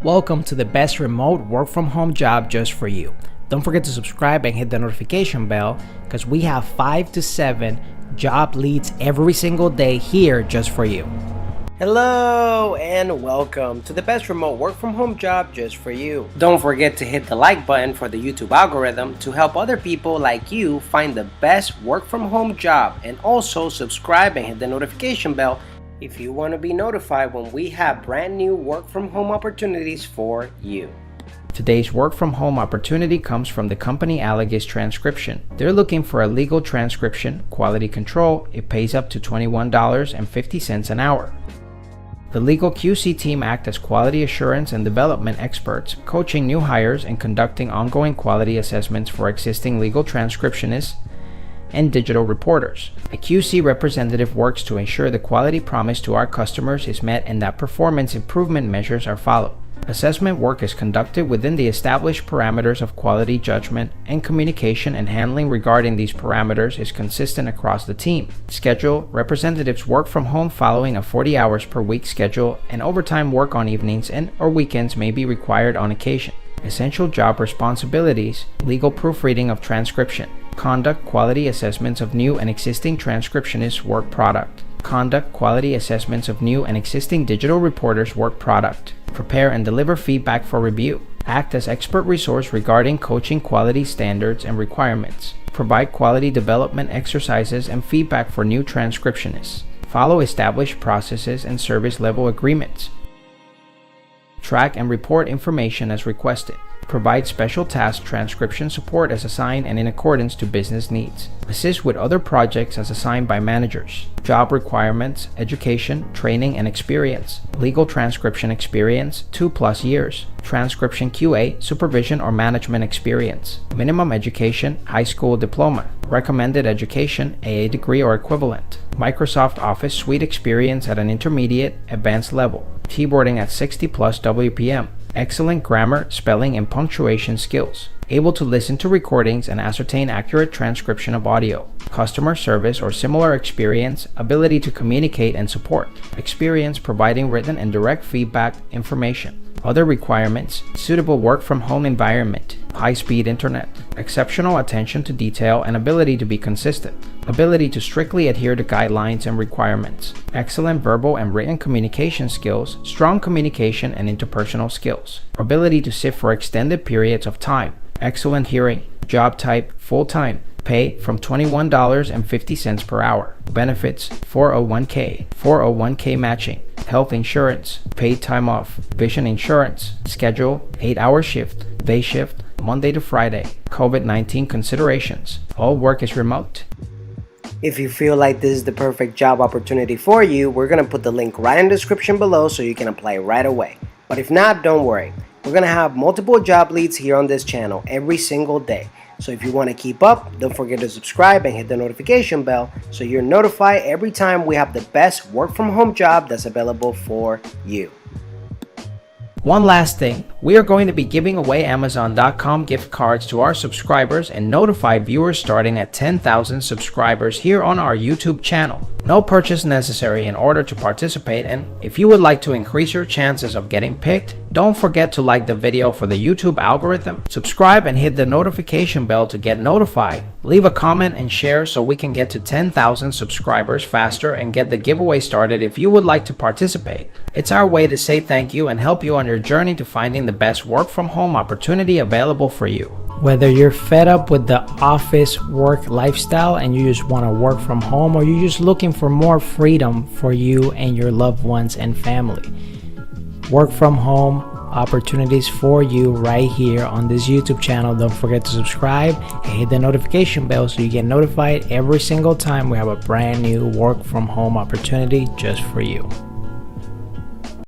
Welcome to the best remote work from home job just for you. Don't forget to subscribe and hit the notification bell because we have 5 to 7 job leads every single day here just for you. Hello and welcome to the best remote work from home job just for you. Don't forget to hit the like button for the YouTube algorithm to help other people like you find the best work from home job, and also subscribe and hit the notification bell if you want to be notified when we have brand new work from home opportunities for you. Today's work from home opportunity comes from the company Allergist Transcription. They're looking for a legal transcription, quality control. It pays up to $21.50 an hour. The legal QC team act as quality assurance and development experts, coaching new hires and conducting ongoing quality assessments for existing legal transcriptionists and digital reporters. A QC representative works to ensure the quality promised to our customers is met and that performance improvement measures are followed. Assessment work is conducted within the established parameters of quality judgment, and communication and handling regarding these parameters is consistent across the team. Schedule: representatives work from home following a 40 hours per week schedule, and overtime work on evenings and/or weekends may be required on occasion. Essential job responsibilities: legal proofreading of transcription, conduct quality assessments of new and existing transcriptionists' work product, conduct quality assessments of new and existing digital reporters' work product, prepare and deliver feedback for review, act as expert resource regarding coaching quality standards and requirements, provide quality development exercises and feedback for new transcriptionists, follow established processes and service level agreements, track and report information as requested, provide special task transcription support as assigned and in accordance to business needs, assist with other projects as assigned by managers. Job requirements: education, training, and experience. Legal transcription experience, 2+ years. Transcription QA, supervision or management experience. Minimum education, high school diploma. Recommended education, AA degree or equivalent. Microsoft Office Suite experience at an intermediate, advanced level. Keyboarding at 60+ WPM. Excellent grammar, spelling, and punctuation skills. Able to listen to recordings and ascertain accurate transcription of audio. Customer service or similar experience, ability to communicate and support. Experience providing written and direct feedback information. Other requirements: suitable work from home environment, high-speed internet, exceptional attention to detail and ability to be consistent, ability to strictly adhere to guidelines and requirements, excellent verbal and written communication skills, strong communication and interpersonal skills, ability to sit for extended periods of time, excellent hearing. Job type: full-time. Pay from $21.50 per hour. Benefits: 401k matching, health insurance, paid time off, vision insurance. Schedule: 8-hour shift, day shift, Monday to Friday. COVID-19 considerations: all work is remote. If you feel like this is the perfect job opportunity for you, we're going to put the link right in the description below so you can apply right away. But if not, don't worry. We're going to have multiple job leads here on this channel every single day. So if you want to keep up, don't forget to subscribe and hit the notification bell so you're notified every time we have the best work from home job that's available for you. One last thing, we are going to be giving away Amazon.com gift cards to our subscribers and notified viewers starting at 10,000 subscribers here on our YouTube channel. No purchase necessary in order to participate, and if you would like to increase your chances of getting picked, don't forget to like the video for the YouTube algorithm, subscribe and hit the notification bell to get notified. Leave a comment and share so we can get to 10,000 subscribers faster and get the giveaway started if you would like to participate. It's our way to say thank you and help you on your journey to finding the best work from home opportunity available for you. Whether you're fed up with the office work lifestyle and you just want to work from home, or you're just looking for more freedom for you and your loved ones and family, work from home opportunities for you right here on this YouTube channel. Don't forget to subscribe and hit the notification bell so you get notified every single time we have a brand new work from home opportunity just for you.